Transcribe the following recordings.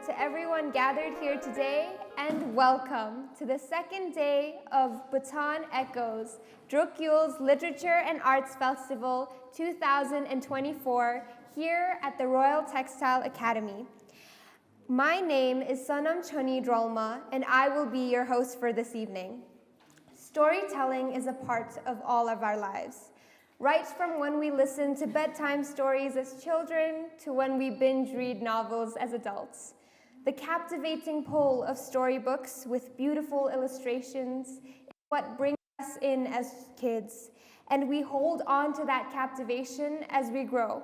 to everyone gathered here today, and welcome to the second day of Bhutan Echoes, Drukyul's Literature and Arts Festival 2024 here at the Royal Textile Academy. My name is Sonam Choni Drolma, and I will be your host for this evening. Storytelling is a part of all of our lives. Right from when we listen to bedtime stories as children to when we binge read novels as adults. The captivating pull of storybooks with beautiful illustrations is what brings us in as kids, and we hold on to that captivation as we grow.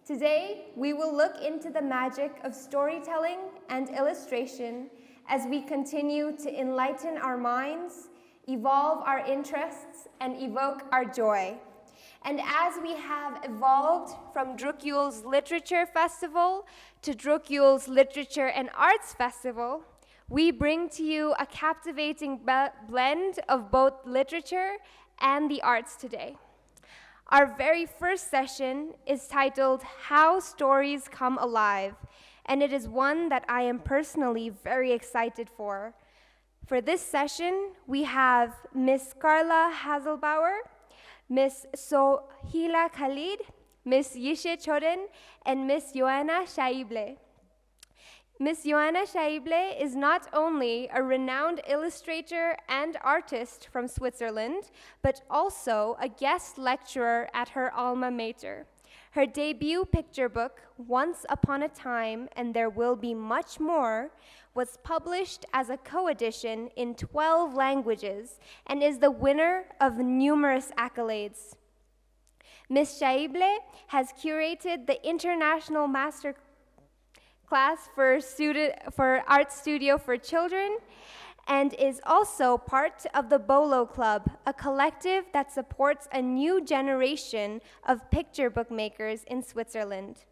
Today, we will look into the magic of storytelling and illustration as we continue to enlighten our minds, evolve our interests, and evoke our joy. And as we have evolved from Drukyul's Literature Festival to Drukyul's Literature and Arts Festival, we bring to you a captivating blend of both literature and the arts today. Our very first session is titled How Stories Come Alive, and it is one that I am personally very excited for. For this session, we have Miss Carla Haslbauer, Miss Sohaila Khaled, Miss Yeshey choden, and Miss Johanna Schaible. Miss Johanna Schaible is not only a renowned illustrator and artist from Switzerland, but also a guest lecturer at her alma mater. Her debut picture book, Once Upon a Time and There Will Be Much More, was published as a co-edition in 12 languages and is the winner of numerous accolades. Miss Schaible has curated the International Master Class for Art Studio for Children and is also part of the Bolo Club, a collective that supports a new generation of picture book makers in Switzerland.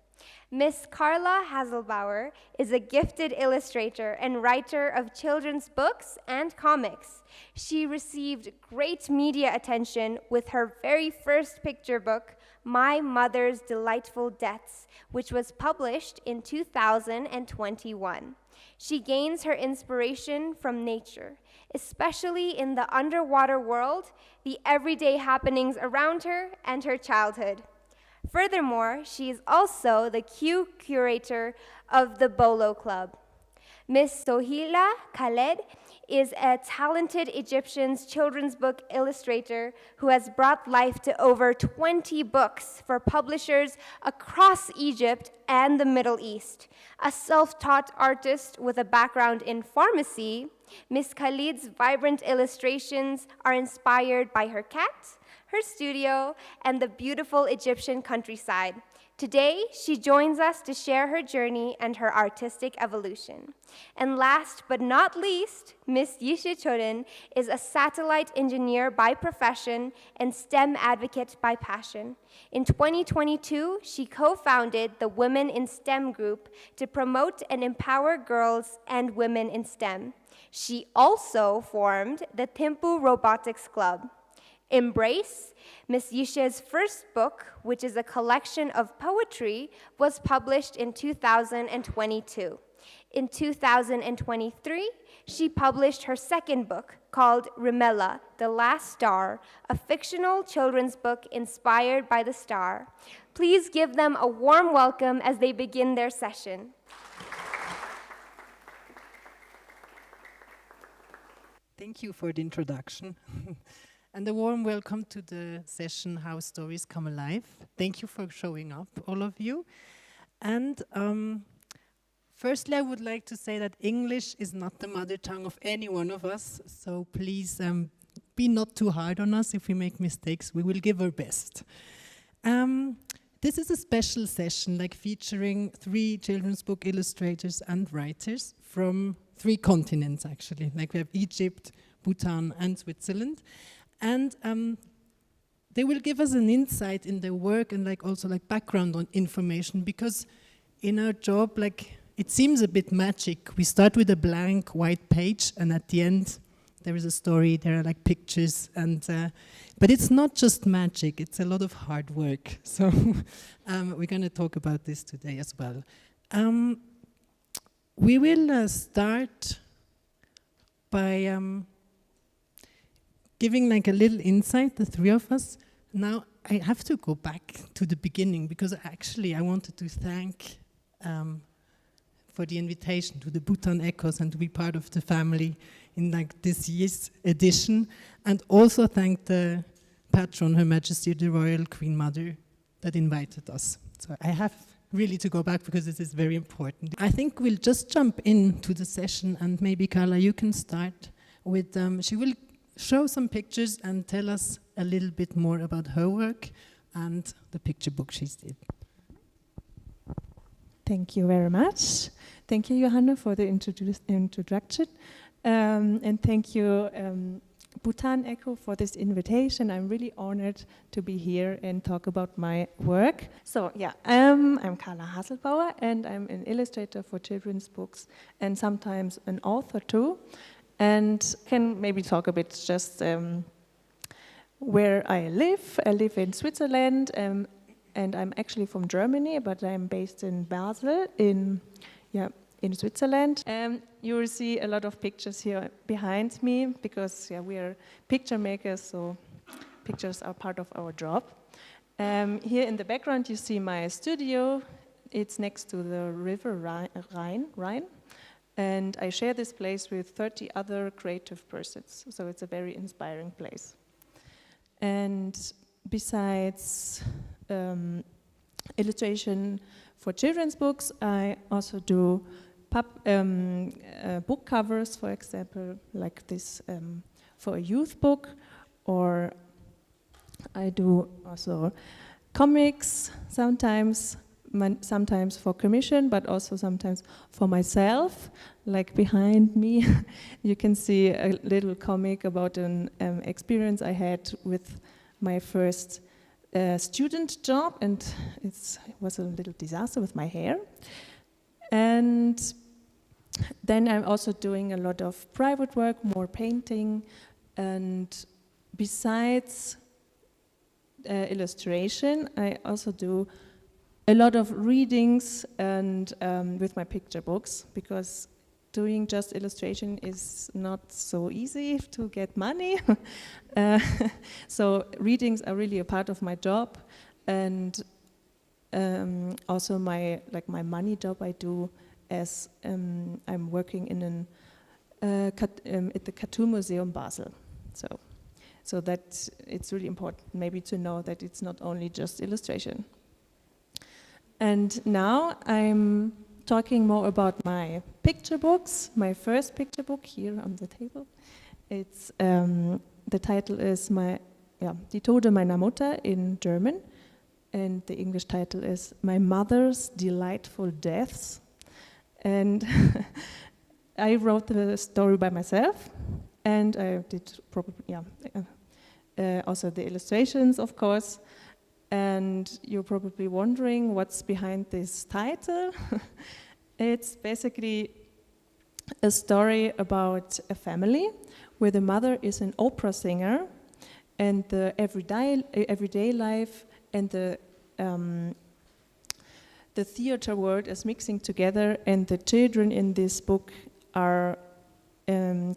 Miss Carla Haslbauer is a gifted illustrator and writer of children's books and comics. She received great media attention with her very first picture book, My Mother's Delightful Deaths, which was published in 2021. She gains her inspiration from nature, especially in the underwater world, the everyday happenings around her, and her childhood. Furthermore, she is also the curator of the Bolo Club. Miss Sohaila Khaled is a talented Egyptian children's book illustrator who has brought life to over 20 books for publishers across Egypt and the Middle East. A self-taught artist with a background in pharmacy, Miss Khaled's vibrant illustrations are inspired by her cat, her studio, and the beautiful Egyptian countryside. Today, she joins us to share her journey and her artistic evolution. And last but not least, Miss Yeshey choden is a satellite engineer by profession and STEM advocate by passion. In 2022, she co-founded the Women in STEM group to promote and empower girls and women in STEM. She also formed the Thimpu Robotics Club. Embrace, Miss Yeshey's first book, which is a collection of poetry, was published in 2022. In 2023, she published her second book called Rimella, The Last Star, a fictional children's book inspired by the star. Please give them a warm welcome as they begin their session. Thank you for the introduction. And a warm welcome to the session, How Stories Come Alive. Thank you for showing up, all of you. And firstly, I would like to say that English is not the mother tongue of any one of us, so please be not too hard on us if we make mistakes. We will give our best. This is a special session, featuring 3 children's book illustrators and writers from 3 continents, actually. We have Egypt, Bhutan, and Switzerland. And they will give us an insight in their work and also background on information, because in our job, it seems a bit magic. We start with a blank white page, and at the end there is a story, there are pictures, and but it's not just magic, it's a lot of hard work. So we're going to talk about this today as well. We will start by giving like a little insight, the three of us. Now I have to go back to the beginning because actually I wanted to thank for the invitation to the Bhutan Echoes and to be part of the family in like this year's edition, and also thank the patron, Her Majesty the Royal Queen Mother, that invited us. So I have really to go back because this is very important. I think we'll just jump into the session, and maybe Carla, you can start with, she will show some pictures and tell us a little bit more about her work and the picture book she's did. Thank you very much. Thank you, Johanna, for the introduction. And thank you, Bhutan Echo, for this invitation. I'm really honored to be here and talk about my work. So yeah, I'm Carla Haslbauer, and I'm an illustrator for children's books and sometimes an author too. And can maybe talk a bit just where I live. I live in Switzerland, and I'm actually from Germany, but I'm based in Basel, in Switzerland. You will see a lot of pictures here behind me because we are picture makers, so pictures are part of our job. Here in the background you see my studio. It's next to the river Rhine, and I share this place with 30 other creative persons, so it's a very inspiring place. And besides illustration for children's books, I also do book covers, for example, like this for a youth book, or I do also comics sometimes for commission, but also sometimes for myself. Like behind me, you can see a little comic about an experience I had with my first student job, and it was a little disaster with my hair. And then I'm also doing a lot of private work, more painting, and besides illustration, I also do a lot of readings and with my picture books, because doing just illustration is not so easy to get money. So readings are really a part of my job, and also my money job I do as I'm working in at the Cartoon Museum Basel. So that it's really important maybe to know that it's not only just illustration. And now I'm talking more about my picture books. My first picture book here on the table. It's the title is Die Tode meiner Mutter in German, and the English title is My Mother's Delightful Deaths. And I wrote the story by myself, and I did probably also the illustrations, of course. And you're probably wondering what's behind this title. It's basically a story about a family where the mother is an opera singer, and the everyday life and the theater world is mixing together, and the children in this book are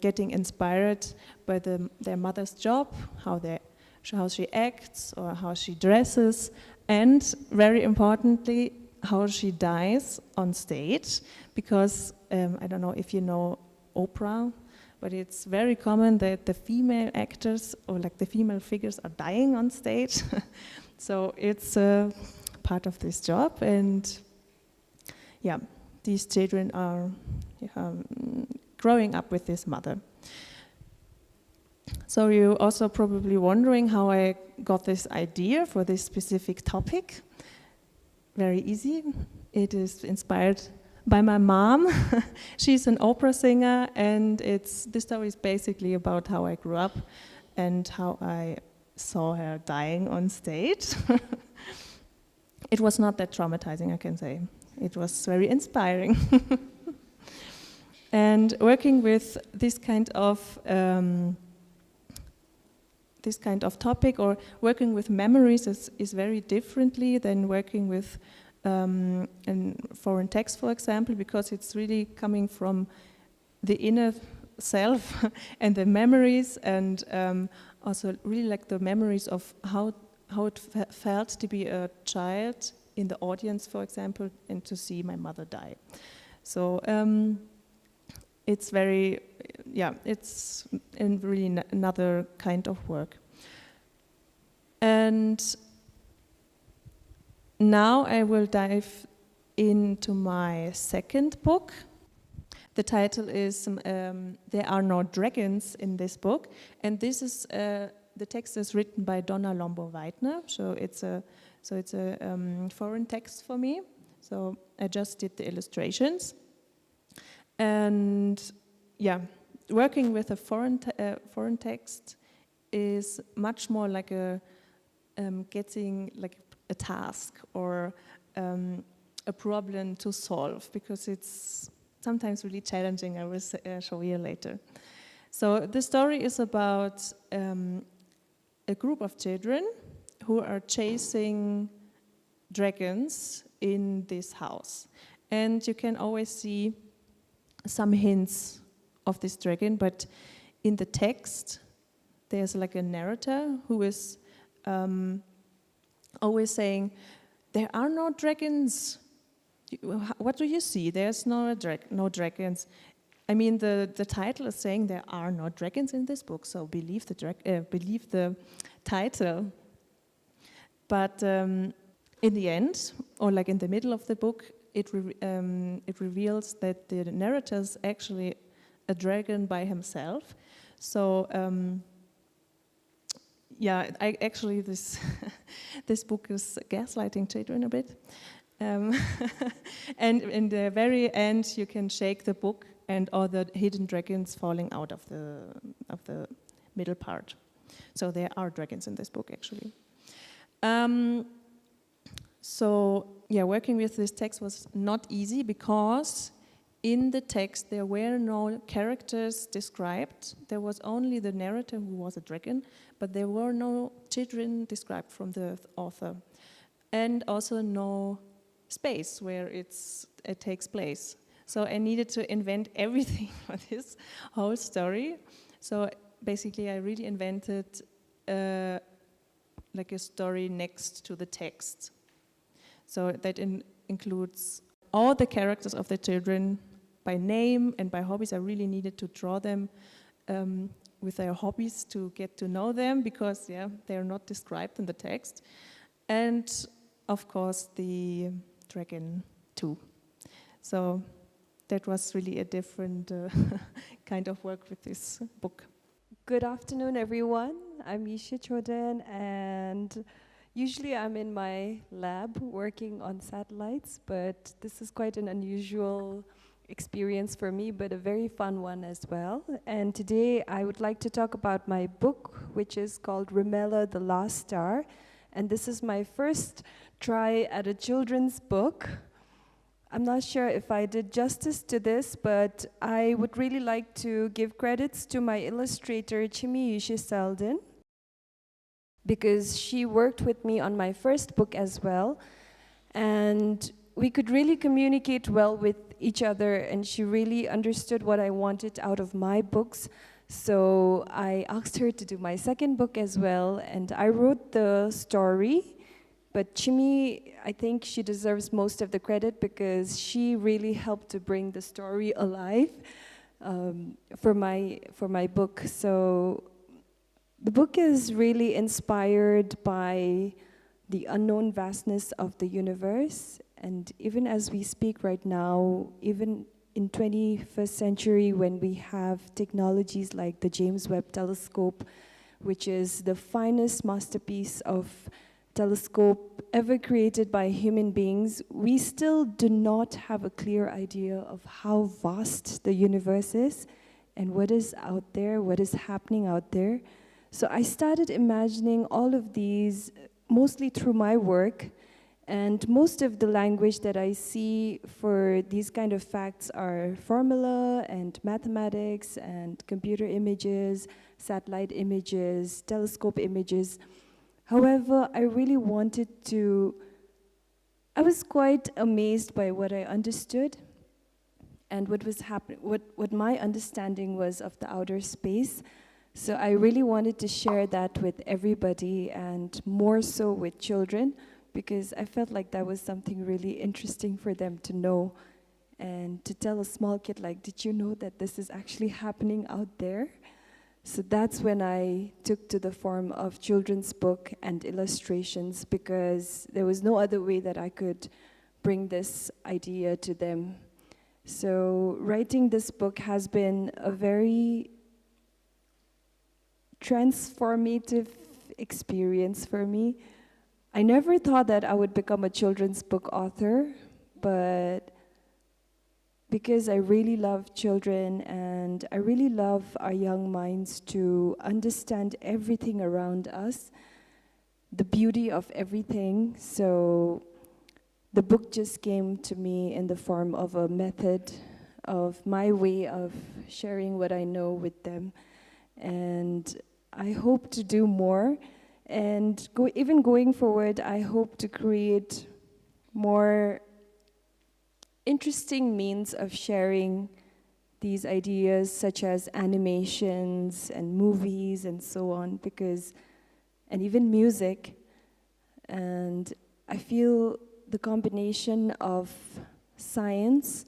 getting inspired by their mother's job, how she acts or how she dresses, and very importantly, how she dies on stage. Because I don't know if you know opera, but it's very common that the female actors or like the female figures are dying on stage. So it's part of this job, and these children are growing up with this mother. So you're also probably wondering how I got this idea for this specific topic. Very easy. It is inspired by my mom. She's an opera singer, and this story is basically about how I grew up and how I saw her dying on stage. It was not that traumatizing, I can say. It was very inspiring. And working with this kind of topic, or working with memories is very differently than working with in foreign text, for example, because it's really coming from the inner self and the memories, and also really like the memories of how it felt to be a child in the audience, for example, and to see my mother die. So it's very, it's really another kind of work. And now I will dive into my second book. The title is There Are No Dragons in this book, and this is the text is written by Donna Lombo-Weidner, so it's a foreign text for me. So I just did the illustrations, and working with a foreign text is much more like a getting like a task or a problem to solve, because it's sometimes really challenging. I will show you later. So the story is about a group of children who are chasing dragons in this house. And you can always see some hints of this dragon, but in the text, there's like a narrator who is always saying, there are no dragons. What do you see? There's no dragons. I mean, the title is saying there are no dragons in this book, so believe the title. But in the end, or like in the middle of the book, it reveals that the narrator is actually a dragon by himself. So I actually this this book is gaslighting children a bit. And in the very end, you can shake the book and all the hidden dragons falling out of the middle part. So there are dragons in this book, actually. Working with this text was not easy, because in the text there were no characters described. There was only the narrator, who was a dragon, but there were no children described from the author, and also no space where it takes place. So I needed to invent everything for this whole story. So basically I really invented like a story next to the text. So that includes all the characters of the children by name and by hobbies. I really needed to draw them with their hobbies to get to know them, because they are not described in the text. And of course the dragon too. So that was really a different kind of work with this book. Good afternoon, everyone. I'm Yeshey choden, and usually I'm in my lab working on satellites, but this is quite an unusual experience for me, but a very fun one as well. And today I would like to talk about my book, which is called Remela the Last Star. And this is my first try at a children's book. I'm not sure if I did justice to this, but I would really like to give credits to my illustrator, Yeshey Selden, because she worked with me on my first book as well. And we could really communicate well with each other, and she really understood what I wanted out of my books. So I asked her to do my second book as well, and I wrote the story. But Chimi, I think she deserves most of the credit, because she really helped to bring the story alive for my book. So the book is really inspired by the unknown vastness of the universe. And even as we speak right now, even in 21st century, when we have technologies like the James Webb Telescope, which is the finest masterpiece of telescope ever created by human beings, we still do not have a clear idea of how vast the universe is and what is out there, what is happening out there. So I started imagining all of these, mostly through my work, and most of the language that I see for these kind of facts are formula and mathematics and computer images, satellite images, telescope images. However, I really wanted to I was quite amazed by what I understood and what was happening, what my understanding was of the outer space. So I really wanted to share that with everybody, and more so with children, because I felt like that was something really interesting for them to know, and to tell a small kid, like, did you know that this is actually happening out there? So that's when I took to the form of children's book and illustrations, because there was no other way that I could bring this idea to them. So writing this book has been a very transformative experience for me. I never thought that I would become a children's book author, but because I really love children and I really love our young minds to understand everything around us, the beauty of everything. So the book just came to me in the form of a method of my way of sharing what I know with them. And I hope to do more. And even going forward, I hope to create more interesting means of sharing these ideas, such as animations and movies and so on, and even music. And I feel the combination of science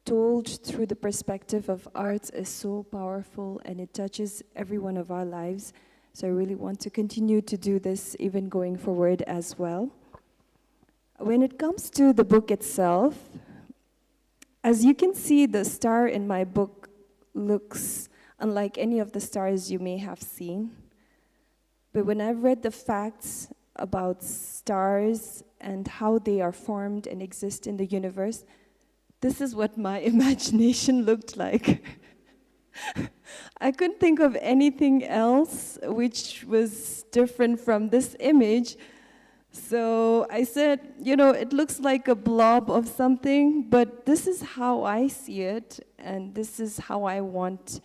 told through the perspective of arts is so powerful, and it touches every one of our lives. So I really want to continue to do this even going forward as well. When it comes to the book itself, as you can see, the star in my book looks unlike any of the stars you may have seen. But when I've read the facts about stars and how they are formed and exist in the universe, this is what my imagination looked like. I couldn't think of anything else which was different from this image. So I said, it looks like a blob of something, but this is how I see it, and this is how I want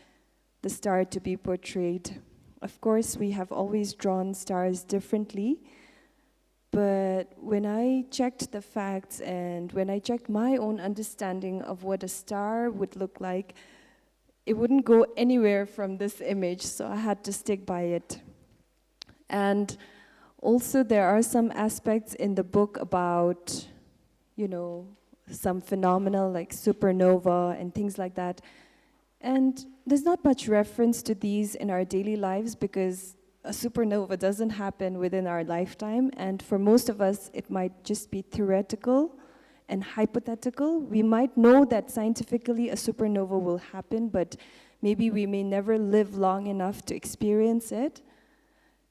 the star to be portrayed. Of course, we have always drawn stars differently, but when I checked the facts and when I checked my own understanding of what a star would look like, it wouldn't go anywhere from this image, so I had to stick by it. And also, there are some aspects in the book about, some phenomena like supernova and things like that. And there's not much reference to these in our daily lives because a supernova doesn't happen within our lifetime. And for most of us, it might just be theoretical and hypothetical. We might know that scientifically a supernova will happen, but maybe we may never live long enough to experience it.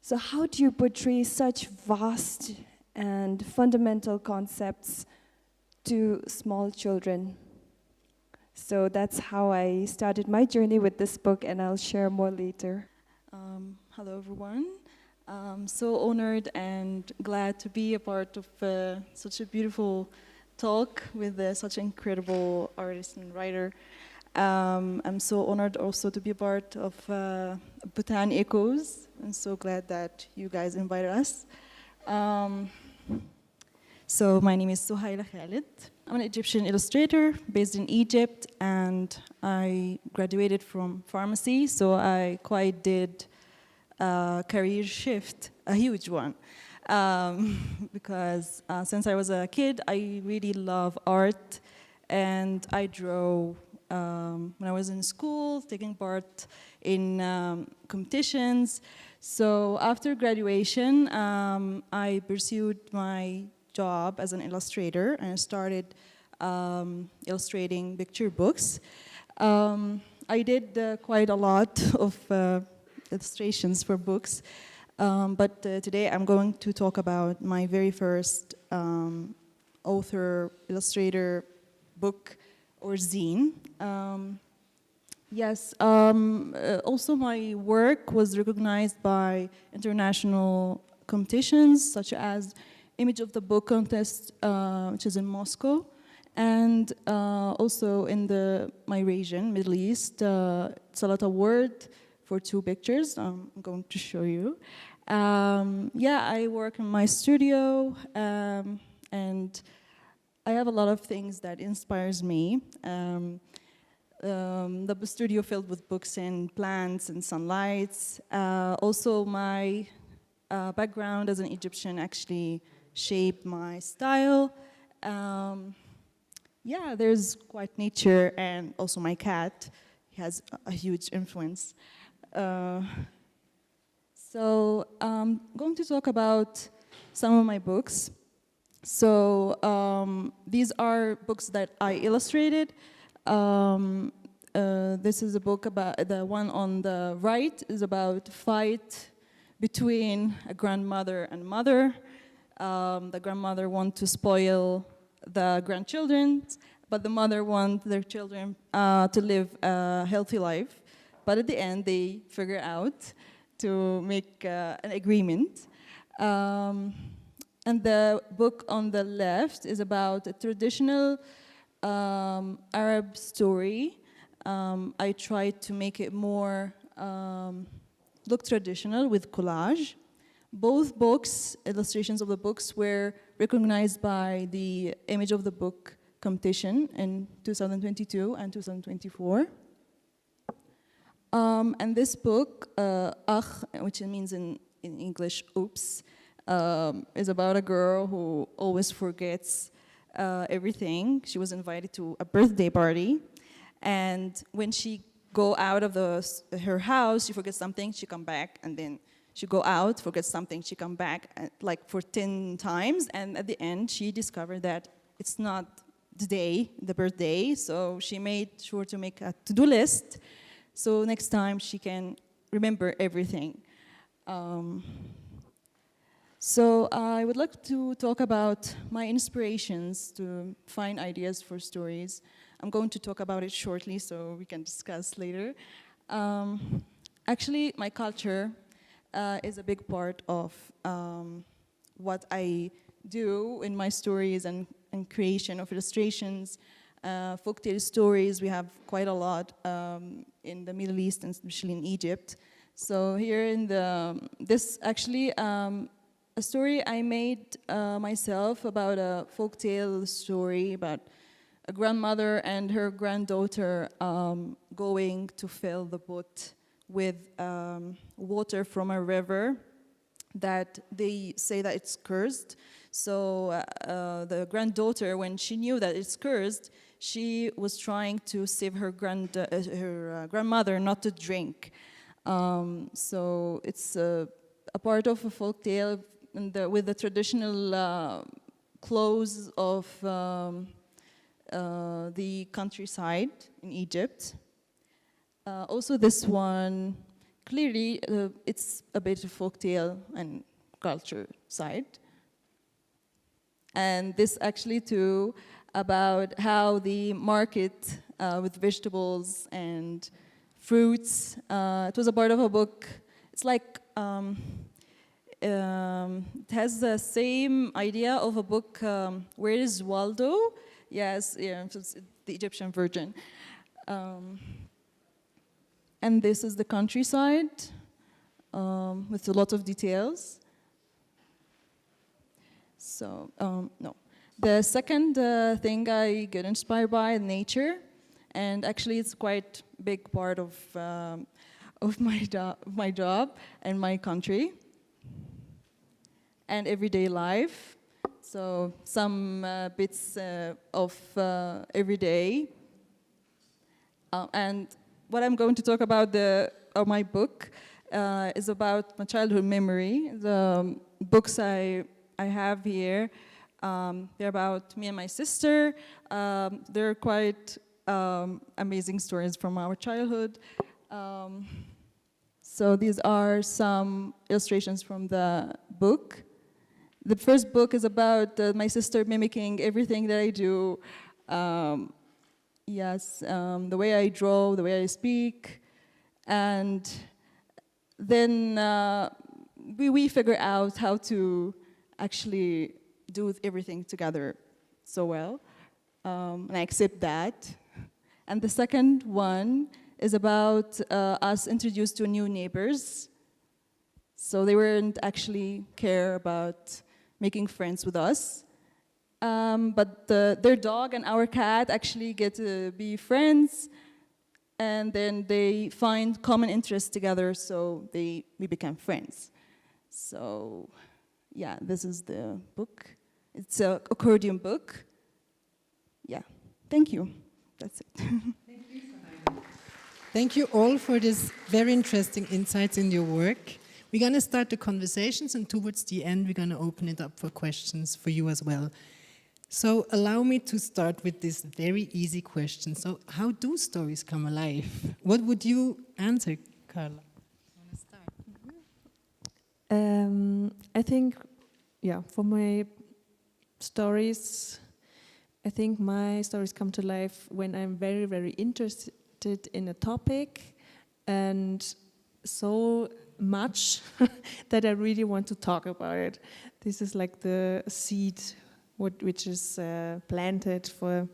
So how do you portray such vast and fundamental concepts to small children? So that's how I started my journey with this book, and I'll share more later. Hello, everyone. I'm so honored and glad to be a part of such a beautiful talk with such an incredible artist and writer. I'm so honored also to be a part of Bhutan Echoes. I'm so glad that you guys invited us. So my name is Sohaila Khaled. I'm an Egyptian illustrator based in Egypt, and I graduated from pharmacy, so I quite did a career shift, a huge one. Because since I was a kid, I really love art, and I draw when I was in school, taking part in competitions. So after graduation, I pursued my job as an illustrator, and I started illustrating picture books. I did quite a lot of illustrations for books, but today I'm going to talk about my very first author, illustrator book or zine. Yes, also my work was recognized by international competitions such as Image of the Book contest, which is in Moscow, and also in my region, Middle East, Salat Award for 2 pictures. I'm going to show you. Yeah, I work in my studio, and I have a lot of things that inspires me. The studio filled with books and plants and sunlights. Also, my background as an Egyptian actually shaped my style. Yeah, there's quite nature, and also my cat. He has a huge influence. So I'm going to talk about some of my books. So these are books that I illustrated. This is a book about, the one on the right is about fight between a grandmother and mother. The grandmother wants to spoil the grandchildren, but the mother wants their children to live a healthy life. But at the end, they figure out to make an agreement. And the book on the left is about a traditional Arab story. I tried to make it more look traditional with collage. Both books, illustrations of the books, were recognized by the Image of the Book competition in 2022 and 2024. And this book, Akh, which means in English, oops, is about a girl who always forgets everything. She was invited to a birthday party, and when she go out of her house, she forgets something, she come back, and then she go out, forgets something, she come back, like for 10 times, and at the end, she discovered that it's not the day, the birthday, so she made sure to make a to-do list, so next time she can remember everything. So I would like to talk about my inspirations to find ideas for stories. I'm going to talk about it shortly so we can discuss later. Actually, my culture is a big part of what I do in my stories and creation of illustrations. Folktale stories, we have quite a lot in the Middle East and especially in Egypt. So here in this actually, a story I made myself about a folktale story about a grandmother and her granddaughter going to fill the boat with water from a river that they say that it's cursed. So the granddaughter, when she knew that it's cursed, she was trying to save her grandmother not to drink. So it's a part of a folktale with the traditional clothes of the countryside in Egypt. Also this one, clearly it's a bit of folktale and culture side. And this actually too about how the market with vegetables and fruits, it was a part of a book. It's like, it has the same idea of a book, Where is Waldo? Yes, yeah, it's the Egyptian version. And this is the countryside with a lot of details. So, no. The second thing I get inspired by, nature. And actually it's quite big part of my job and my country. And everyday life. So some bits of every day. And what I'm going to talk about my book is about my childhood memory. The books I have here, they're about me and my sister. They're quite amazing stories from our childhood. So these are some illustrations from the book. The first book is about my sister mimicking everything that I do. Yes, the way I draw, the way I speak. And then we figure out how to actually do everything together so well. And I accept that. And the second one is about us introduced to new neighbors. So they weren't actually care about making friends with us. but their dog and our cat actually get to be friends, and then they find common interests together, so we become friends. So, yeah, this is the book. It's an accordion book. Yeah, thank you. That's it. Thank you all for this very interesting insights in your work. We're going to start the conversations, and towards the end, we're going to open it up for questions for you as well. So allow me to start with this very easy question. So how do stories come alive? What would you answer, Carla? Want to start? I think, for my stories, I think my stories come to life when I'm very, very interested in a topic, and so much that I really want to talk about it. This is like the seed which is planted for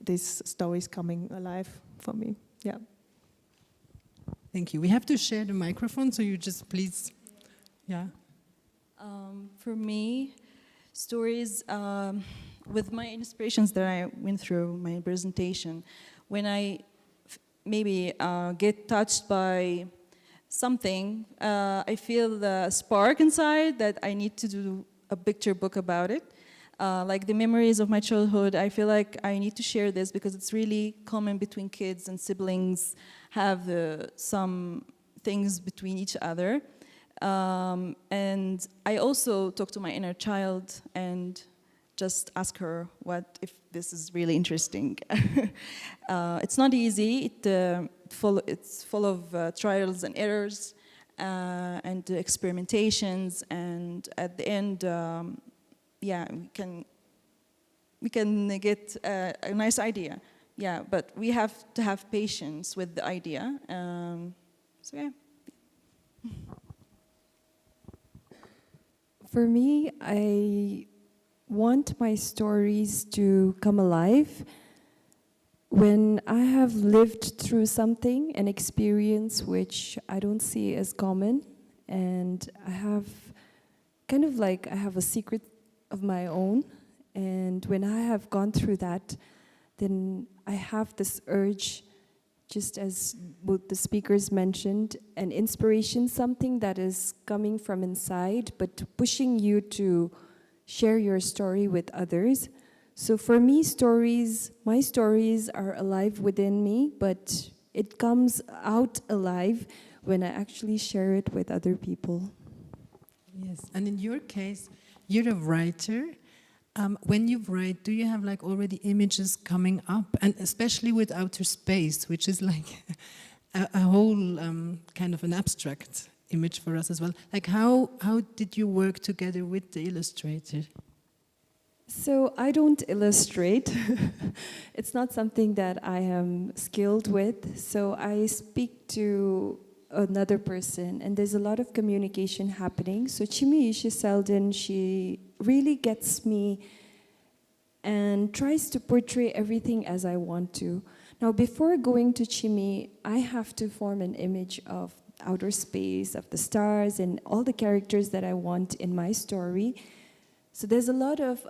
these stories coming alive for me. Yeah. Thank you. We have to share the microphone, so you just please, yeah. For me, stories with my inspirations that I went through my presentation, when I maybe get touched by something, I feel the spark inside that I need to do a picture book about it. Like the memories of my childhood, I feel like I need to share this because it's really common between kids and siblings, have some things between each other. And I also talk to my inner child and just ask her if this is really interesting. It's not easy. It's full of trials and errors and experimentations. And at the end, we can get a nice idea. Yeah, but we have to have patience with the idea. So yeah. For me, I want my stories to come alive when I have lived through something, an experience which I don't see as common, and I have I have a secret of my own, and when I have gone through that, then I have this urge, just as both the speakers mentioned, an inspiration, something that is coming from inside, but pushing you to share your story with others. So for me, my stories are alive within me, but it comes out alive when I actually share it with other people. Yes, and in your case, you're a writer. When you write, do you have already images coming up? And especially with outer space, which is a whole kind of an abstract image for us as well. How did you work together with the illustrator? So I don't illustrate. It's not something that I am skilled with. So I speak to another person, and there's a lot of communication happening. So Yeshey Selden, she really gets me and tries to portray everything as I want to. Now, before going to Yeshey, I have to form an image of outer space, of the stars, and all the characters that I want in my story. So there's a lot of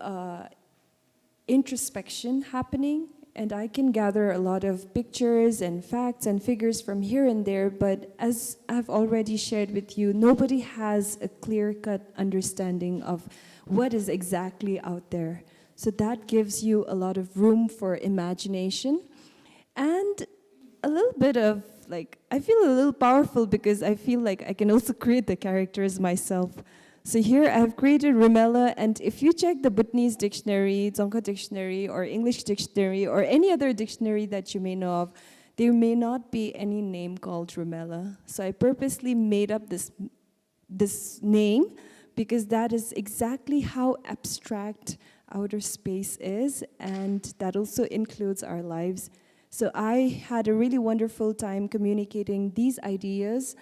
introspection happening, and I can gather a lot of pictures and facts and figures from here and there, but as I've already shared with you, nobody has a clear-cut understanding of what is exactly out there. So that gives you a lot of room for imagination, and a little bit of, I feel a little powerful because I feel like I can also create the characters myself. So here I've created Rumela, and if you check the Bhutanese dictionary, Dzongkha dictionary, or English dictionary, or any other dictionary that you may know of, there may not be any name called Rumela. So I purposely made up this name because that is exactly how abstract outer space is, and that also includes our lives. So I had a really wonderful time communicating these ideas,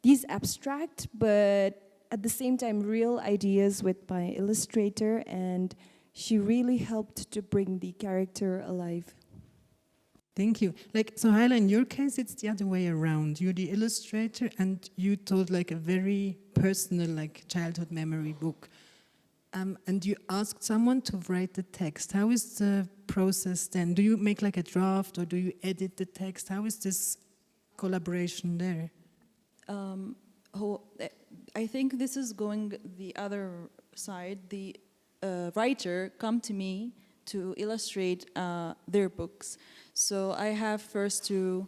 these abstract, but at the same time, real ideas with my illustrator, and she really helped to bring the character alive. Thank you. Sohaila, in your case, it's the other way around. You're the illustrator, and you told a very personal, childhood memory book. and you asked someone to write the text. How is the process then? Do you make like a draft or do you edit the text? How is this collaboration there? I think this is going the other side. The writer come to me to illustrate their books. So I have first to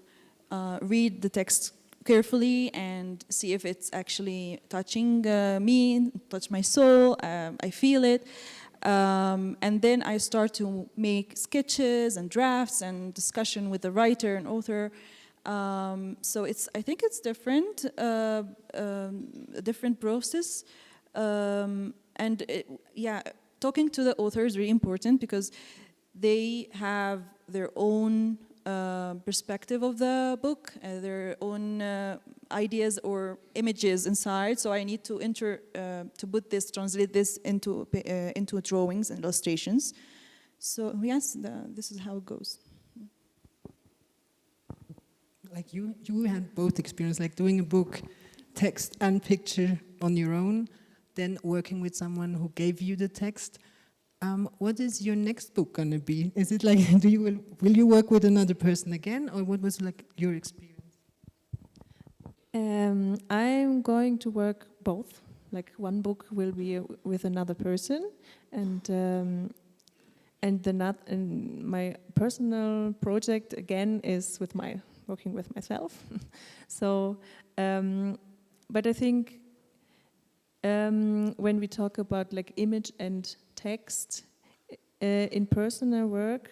read the text carefully and see if it's actually touching me, touch my soul, I feel it. And then I start to make sketches and drafts and discussion with the writer and author. So I think it's different, a different process. Talking to the author is really important because they have their own perspective of the book, their own ideas or images inside. So I need to translate this into drawings and illustrations. So yes, this is how it goes. Like you had both experience, like doing a book, text and picture on your own, then working with someone who gave you the text. What is your next book gonna be? Is it like, will you work with another person again, or what was like your experience? I'm going to work both. Like one book will be with another person, and my personal project again is working with myself. So, but I think when we talk about like image and text in personal work,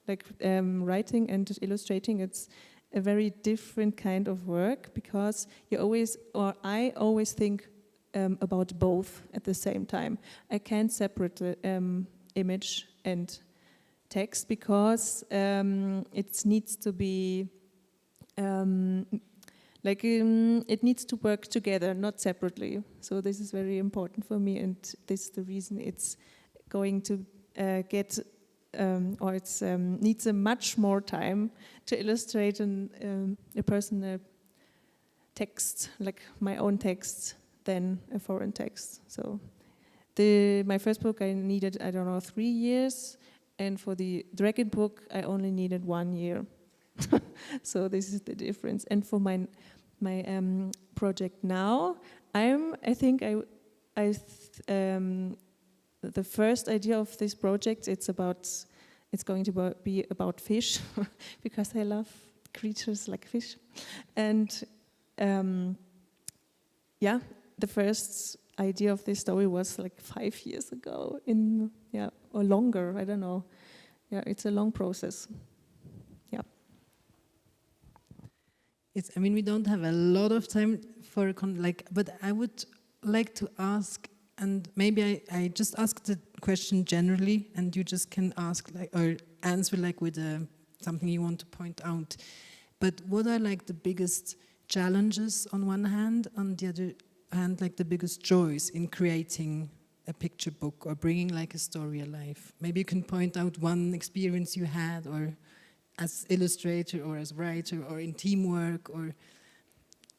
like writing and illustrating, it's a very different kind of work because I always think about both at the same time. I can't separate the image and text because it needs to be it needs to work together, not separately. So this is very important for me, and this is the reason it's going to needs a much more time to illustrate a personal text, like my own text, than a foreign text. So my first book I needed, 3 years, and for the dragon book I only needed 1 year. So this is the difference. And for my project now, the first idea of this project, it's going to be about fish because I love creatures like fish. And the first idea of this story was like 5 years ago, or longer, I don't know. Yeah, it's a long process. Yeah. We don't have a lot of time for but I would like to ask, and maybe I just ask the question generally, and you just can ask or answer with something you want to point out. But what are the biggest challenges on one hand, on the other hand, the biggest joys in creating a picture book or bringing a story alive? Maybe you can point out one experience you had, or as illustrator or as writer or in teamwork or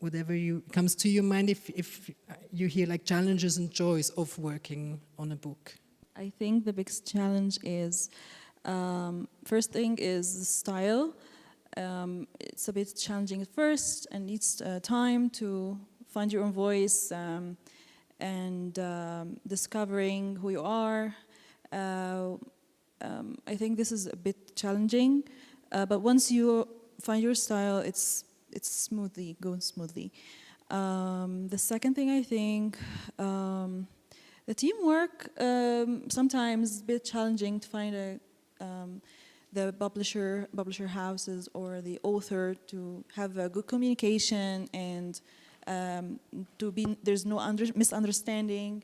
whatever comes to your mind if you hear challenges and joys of working on a book. I think the biggest challenge is, first thing is the style. It's a bit challenging at first and needs time to find your own voice and discovering who you are. I think this is a bit challenging. But once you find your style, it's going smoothly. The second thing, I think, the teamwork, sometimes is a bit challenging to find the publisher houses or the author to have a good communication and there's no misunderstanding.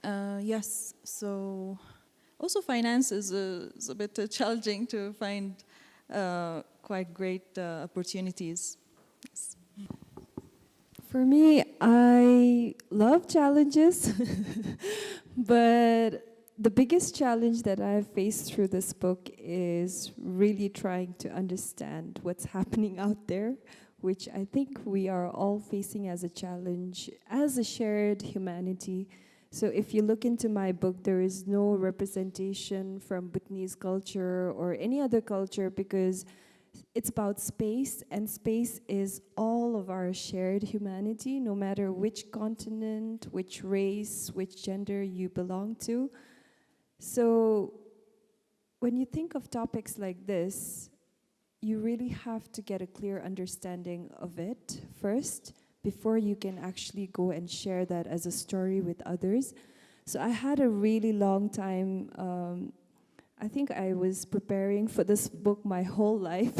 Yes, so. Also, finance is a bit challenging to find quite great opportunities. Yes. For me, I love challenges, but the biggest challenge that I've faced through this book is really trying to understand what's happening out there, which I think we are all facing as a challenge, as a shared humanity, So if you look into my book, there is no representation from Bhutanese culture or any other culture, because it's about space, and space is all of our shared humanity, no matter which continent, which race, which gender you belong to. So when you think of topics like this, you really have to get a clear understanding of it first, before you can actually go and share that as a story with others. So I had a really long time, I think I was preparing for this book my whole life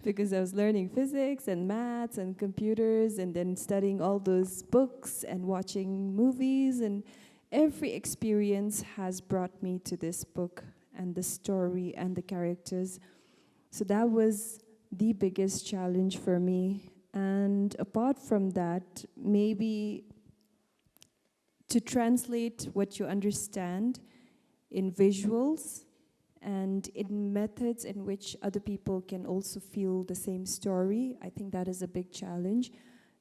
because I was learning physics and maths and computers, and then studying all those books and watching movies, and every experience has brought me to this book and the story and the characters. So that was the biggest challenge for me. And apart from that, maybe to translate what you understand in visuals and in methods in which other people can also feel the same story, I think that is a big challenge,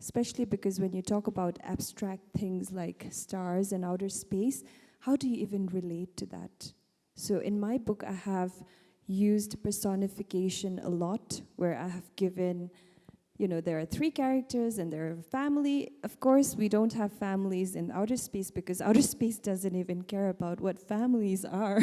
especially because when you talk about abstract things like stars and outer space, how do you even relate to that? So in my book, I have used personification a lot, where I have given, there are 3 characters and they're a family. Of course, we don't have families in outer space because outer space doesn't even care about what families are.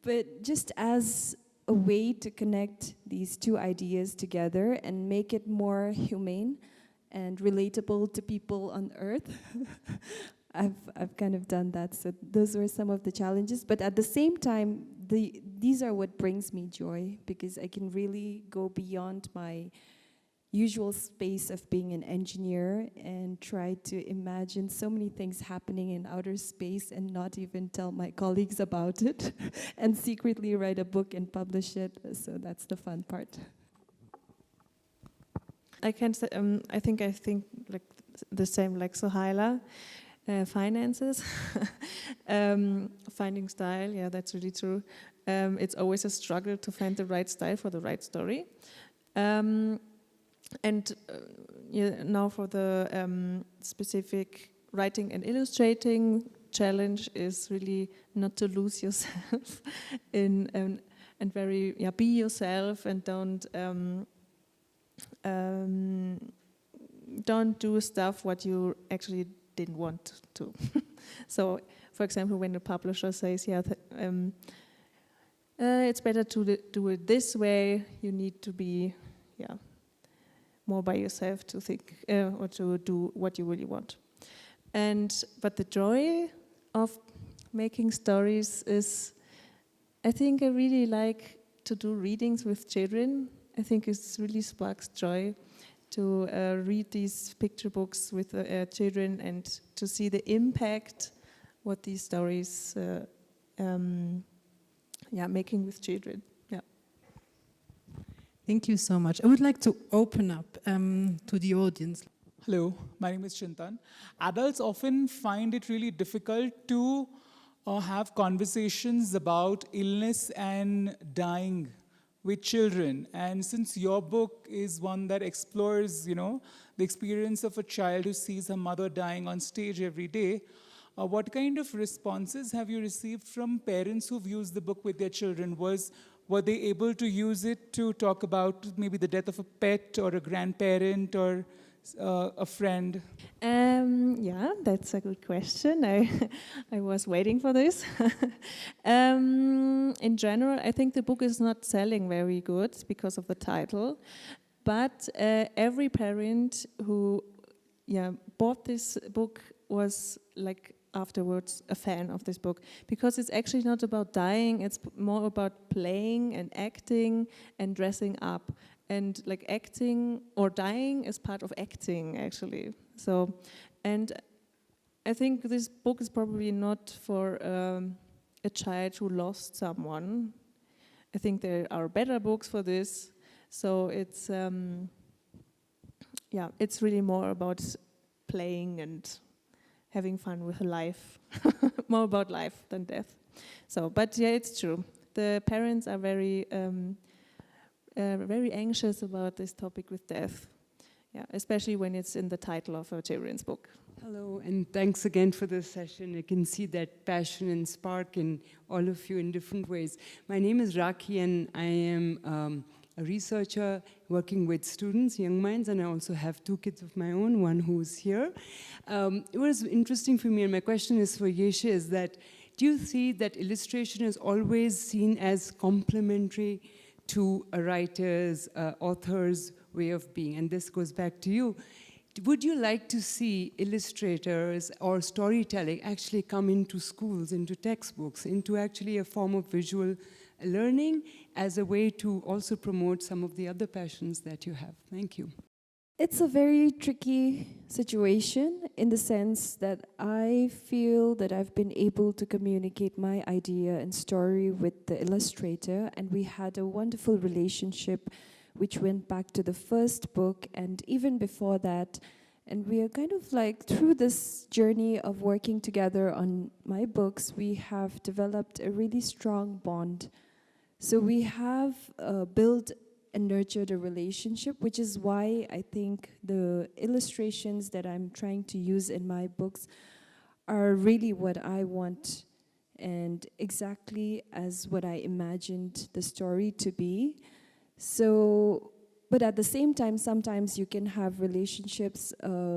But just as a way to connect these 2 ideas together and make it more humane and relatable to people on Earth, I've kind of done that. So those were some of the challenges. But at the same time, these are what brings me joy, because I can really go beyond my usual space of being an engineer and try to imagine so many things happening in outer space and not even tell my colleagues about it and secretly write a book and publish it. So that's the fun part. I can say, I think like the same like Sohaila. Finances, finding style, yeah, that's really true. It's always a struggle to find the right style for the right story. And now for the specific writing and illustrating challenge is really not to lose yourself in and very be yourself, and don't do stuff what you actually didn't want to. So, for example, when the publisher says, it's better to do it this way, you need to be, more by yourself to think or to do what you really want. But the joy of making stories is, I think I really like to do readings with children. I think it really sparks joy to read these picture books with children and to see the impact what these stories making with children. Yeah. Thank you so much. I would like to open up to the audience. Hello, my name is Chintan. Adults often find it really difficult to have conversations about illness and dying with children. And since your book is one that explores, the experience of a child who sees her mother dying on stage every day, what kind of responses have you received from parents who've used the book with their children? Were they able to use it to talk about maybe the death of a pet or a grandparent or a friend? That's a good question. I was waiting for this. In general, I think the book is not selling very good because of the title, but every parent who bought this book was like afterwards a fan of this book, because it's actually not about dying, it's more about playing and acting and dressing up. And like acting or dying is part of acting, actually. So, and I think this book is probably not for a child who lost someone. I think there are better books for this. So it's, it's really more about playing and having fun with life, more about life than death. So, but yeah, it's true. The parents are very anxious about this topic with death. Yeah, especially when it's in the title of a children's book. Hello, and thanks again for this session. I can see that passion and spark in all of you in different ways. My name is Rakhi, and I am a researcher working with students, young minds, and I also have 2 kids of my own, one who's here. It was interesting for me, and my question is for Yeshey, is that do you see that illustration is always seen as complementary to a writer's, author's way of being? And this goes back to you. Would you like to see illustrators or storytelling actually come into schools, into textbooks, into actually a form of visual learning as a way to also promote some of the other passions that you have? Thank you. It's a very tricky situation in the sense that I feel that I've been able to communicate my idea and story with the illustrator, and we had a wonderful relationship which went back to the first book and even before that. And we are kind of like, through this journey of working together on my books, we have developed a really strong bond. So we have built and nurtured a relationship, which is why I think the illustrations that I'm trying to use in my books are really what I want and exactly as what I imagined the story to be. So, but at the same time, sometimes you can have relationships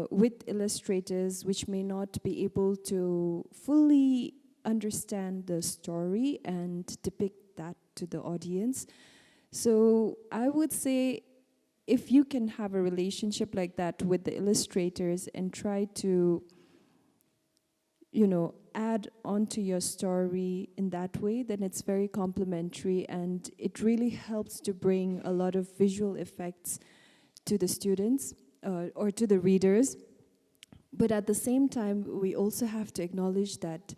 with illustrators which may not be able to fully understand the story and depict that to the audience. So I would say if you can have a relationship like that with the illustrators and try to, add onto your story in that way, then it's very complementary and it really helps to bring a lot of visual effects to the students or to the readers. But at the same time, we also have to acknowledge that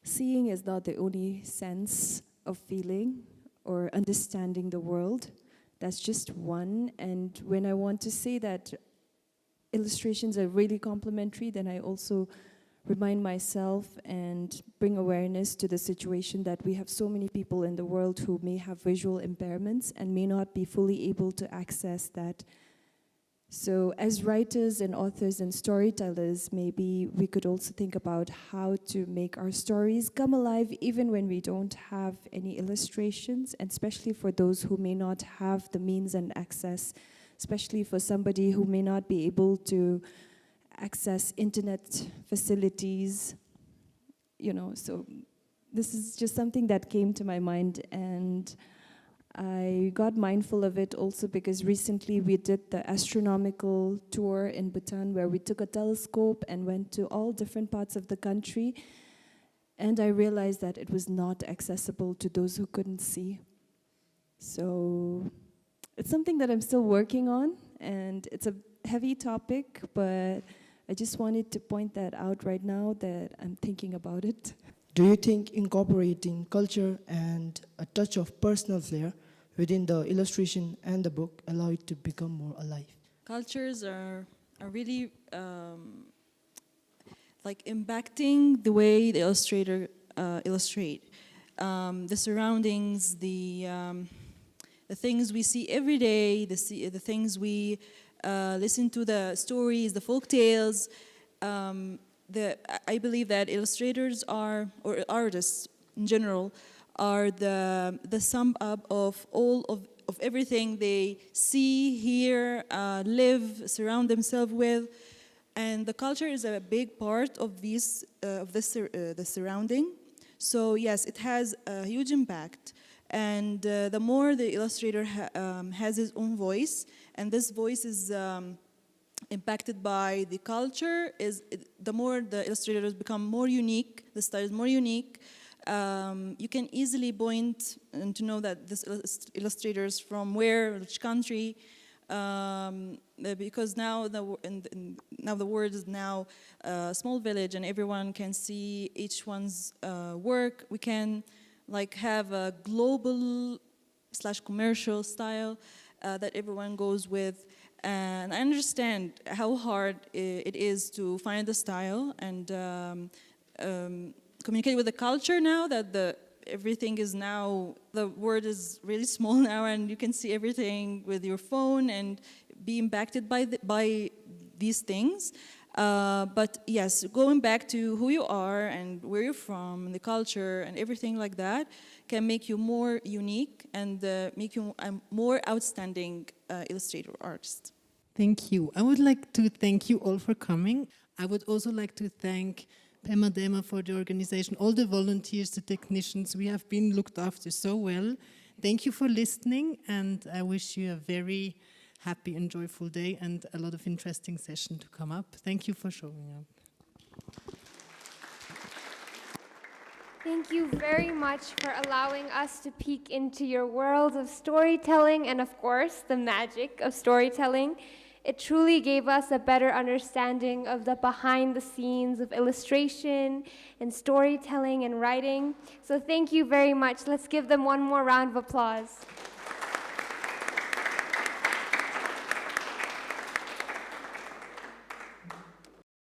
seeing is not the only sense of feeling or understanding the world. That's just one. And when I want to say that illustrations are really complementary, then I also remind myself and bring awareness to the situation that we have so many people in the world who may have visual impairments and may not be fully able to access that. So as writers and authors and storytellers, maybe we could also think about how to make our stories come alive even when we don't have any illustrations, and especially for those who may not have the means and access, especially for somebody who may not be able to access internet facilities, so this is just something that came to my mind, and I got mindful of it also because recently we did the astronomical tour in Bhutan where we took a telescope and went to all different parts of the country, and I realized that it was not accessible to those who couldn't see. So it's something that I'm still working on, and it's a heavy topic, but I just wanted to point that out right now that I'm thinking about it. Do you think incorporating culture and a touch of personal flair within the illustration and the book allow it to become more alive? Cultures are really like impacting the way the illustrator illustrate. The surroundings, the things we see every day, the things we listen to, the stories, the folk tales. I believe that illustrators or artists in general, are the sum up of all of everything they see, hear, live, surround themselves with. And the culture is a big part of the surrounding. So yes, it has a huge impact. And the more the illustrator has his own voice, and this voice is impacted by the culture, the more the illustrators become more unique, the style is more unique. You can easily point and to know that this illustrators from where, which country, because now the world is now a small village and everyone can see each one's work. We can like have a global / commercial style that everyone goes with. And I understand how hard it is to find the style and communicate with the culture now that everything is now, the word is really small now and you can see everything with your phone and be impacted by these things. But yes, going back to who you are and where you're from and the culture and everything like that can make you more unique and make you a more outstanding illustrator artist. Thank you. I would like to thank you all for coming. I would also like to thank Pema Dema for the organization, all the volunteers, the technicians. We have been looked after so well. Thank you for listening, and I wish you a very happy and joyful day and a lot of interesting session to come up. Thank you for showing up. Thank you very much for allowing us to peek into your world of storytelling and, of course, the magic of storytelling. It truly gave us a better understanding of the behind the scenes of illustration and storytelling and writing. So thank you very much. Let's give them one more round of applause.